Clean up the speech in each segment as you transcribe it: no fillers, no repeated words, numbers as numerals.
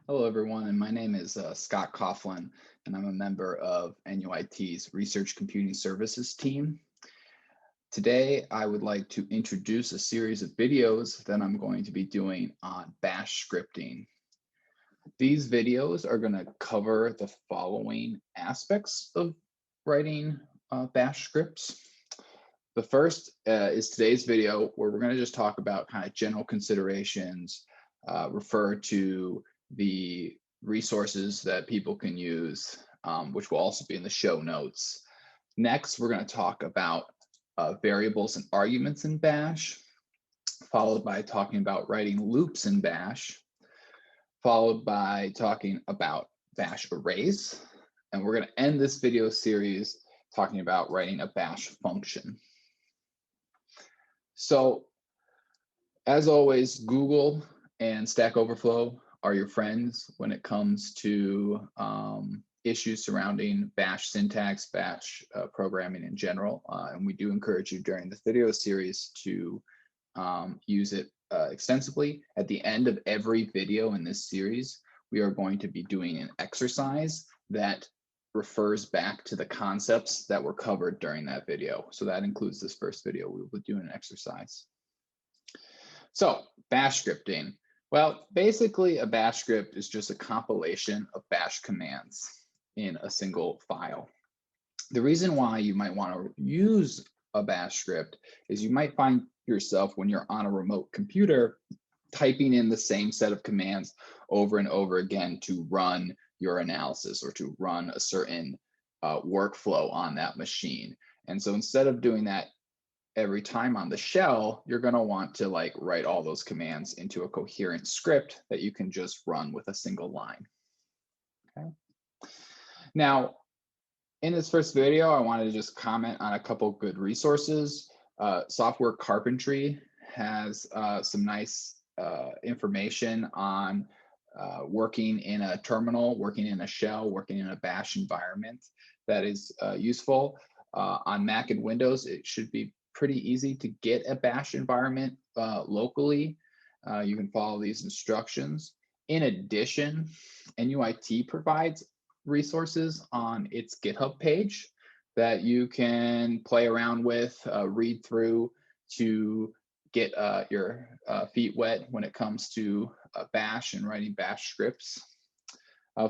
Hello, everyone, and my name is Scott Coughlin, and I'm a member of NUIT's Research Computing Services team. Today, I would like to introduce a series of videos that I'm going to be doing on Bash scripting. These videos are going to cover the following aspects of writing Bash scripts. The first is today's video, where we're going to just talk about kind of general considerations, refer to the resources that people can use, which will also be in the show notes. Next, we're going to talk about variables and arguments in Bash, followed by talking about writing loops in Bash, followed by talking about Bash arrays. And we're going to end this video series talking about writing a Bash function. So, as always, Google and Stack Overflow are your friends when it comes to issues surrounding Bash syntax, Bash programming in general. And we do encourage you during this video series to use it extensively. At the end of every video in this series, we are going to be doing an exercise that refers back to the concepts that were covered during that video. So that includes this first video. We will be doing an exercise. So Bash scripting. Well, basically a Bash script is just a compilation of Bash commands in a single file. The reason why you might want to use a Bash script is you might find yourself when you're on a remote computer typing in the same set of commands over and over again to run your analysis or to run a certain workflow on that machine. And so instead of doing that every time on the shell, you're going to want to write all those commands into a coherent script that you can just run with a single line. Okay. Now, in this first video, I wanted to just comment on a couple good resources. Software Carpentry has some nice information on working in a terminal, working in a shell, working in a Bash environment that is useful. On Mac and Windows, it should be pretty easy to get a Bash environment locally. You can follow these instructions. In addition, NUIT provides resources on its GitHub page that you can play around with, read through to get your feet wet when it comes to Bash and writing Bash scripts.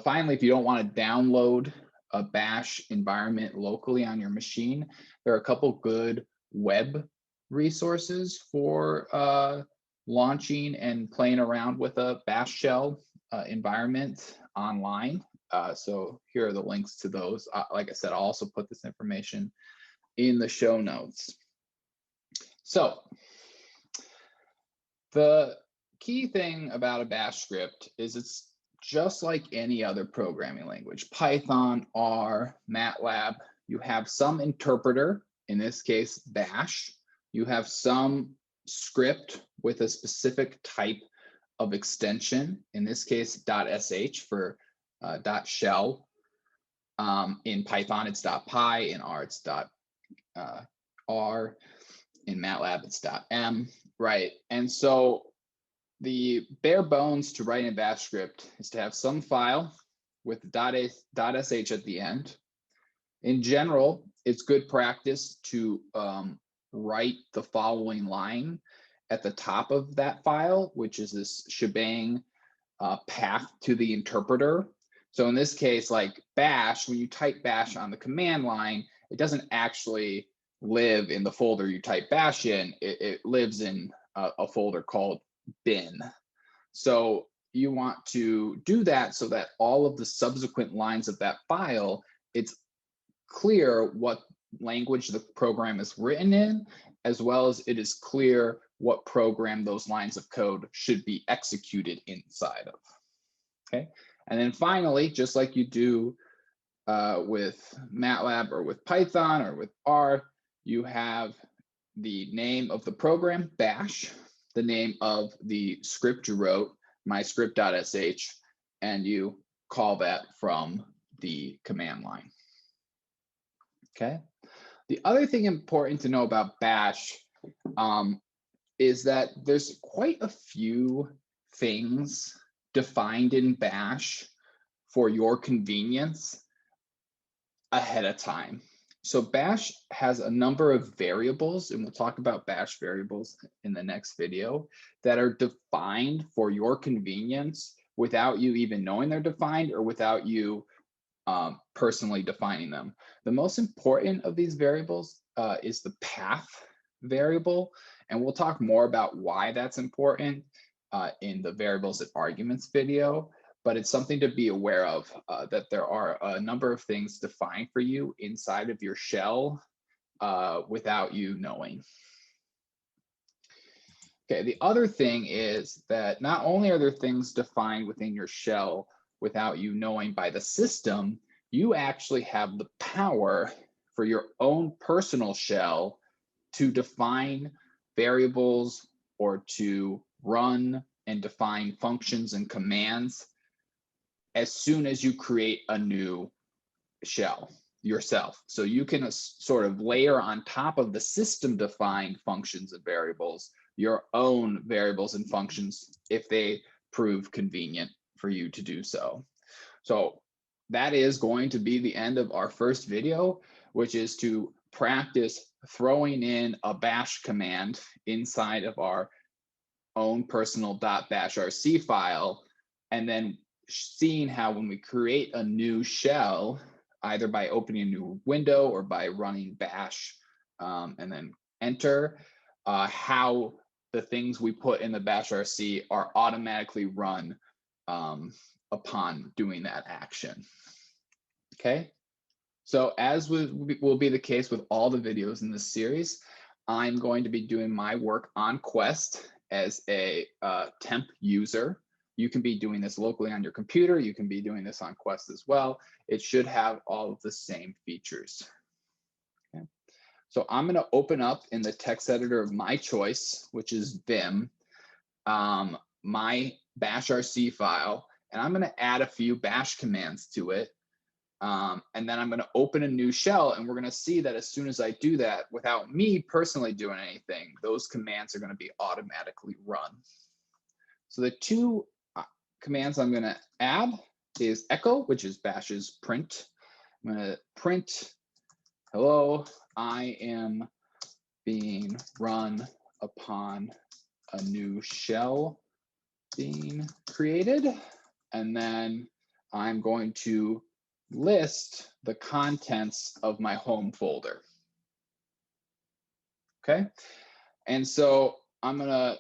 Finally, if you don't want to download a Bash environment locally on your machine, there are a couple good web resources for launching and playing around with a Bash shell environment online. So here are the links to those. Like I said, I'll also put this information in the show notes. So the key thing about a Bash script is it's just like any other programming language. Python, R, MATLAB, you have some interpreter, in this case, Bash. You have some script with a specific type of extension, in this case, .sh for .shell. In Python, it's .py. In R, it's .r. In MATLAB, it's .m, right? And so the bare bones to write a Bash script is to have some file with .sh at the end. In general, it's good practice to write the following line at the top of that file, which is this shebang path to the interpreter. So in this case, like Bash, when you type Bash on the command line, it doesn't actually live in the folder you type Bash in. It lives in a folder called bin. So you want to do that so that all of the subsequent lines of that file, it's clear what language the program is written in, as well as it is clear what program those lines of code should be executed inside of. Okay. And then finally, just like you do with MATLAB or with Python or with R, you have the name of the program, Bash, the name of the script you wrote, myscript.sh, and you call that from the command line. Okay. The other thing important to know about Bash is that there's quite a few things defined in Bash for your convenience ahead of time. So Bash has a number of variables, and we'll talk about Bash variables in the next video, that are defined for your convenience without you even knowing they're defined or without you personally defining them. The most important of these variables is the path variable, and we'll talk more about why that's important in the variables and arguments video. But it's something to be aware of, that there are a number of things defined for you inside of your shell without you knowing. Okay, the other thing is that not only are there things defined within your shell without you knowing by the system, you actually have the power for your own personal shell to define variables or to run and define functions and commands as soon as you create a new shell yourself. So you can sort of layer on top of the system defined functions and variables your own variables and functions if they prove convenient for you to do so. So that is going to be the end of our first video, which is to practice throwing in a bash command inside of our own personal .bashrc file, and then seeing how when we create a new shell, either by opening a new window or by running bash and then enter, how the things we put in the bashrc are automatically run upon doing that action. Okay, so as will be the case with all the videos in this series, I'm going to be doing my work on Quest as a temp user. You can be doing this locally on your computer. You can be doing this on Quest as well. It should have all of the same features. Okay. So I'm going to open up in the text editor of my choice, which is Vim, my bashrc file, and I'm going to add a few bash commands to it. And then I'm going to open a new shell, and we're going to see that as soon as I do that, without me personally doing anything, those commands are going to be automatically run. So the two commands I'm going to add is echo, which is Bash's print. I'm going to print, hello, I am being run upon a new shell being created. And then I'm going to list the contents of my home folder. Okay, and so I'm going to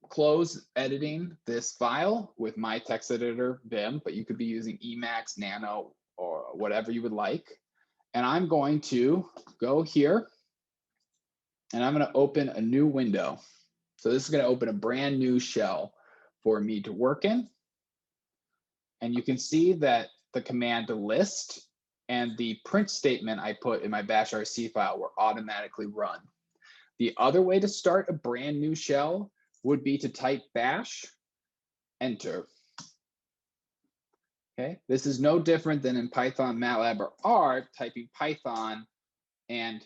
close editing this file with my text editor Vim, but you could be using Emacs, Nano, or whatever you would like. And I'm going to go here and I'm going to open a new window. So this is going to open a brand new shell for me to work in. And you can see that the command to list and the print statement I put in my bashrc file were automatically run. The other way to start a brand new shell would be to type bash, enter. Okay, this is no different than in Python, MATLAB, or R, typing Python and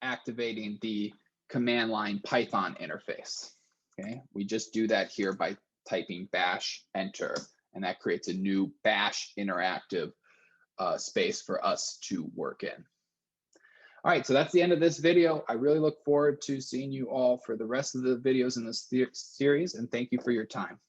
activating the command line Python interface. Okay, we just do that here by typing bash, enter, and that creates a new bash interactive space for us to work in. All right, so that's the end of this video. I really look forward to seeing you all for the rest of the videos in this series, and thank you for your time.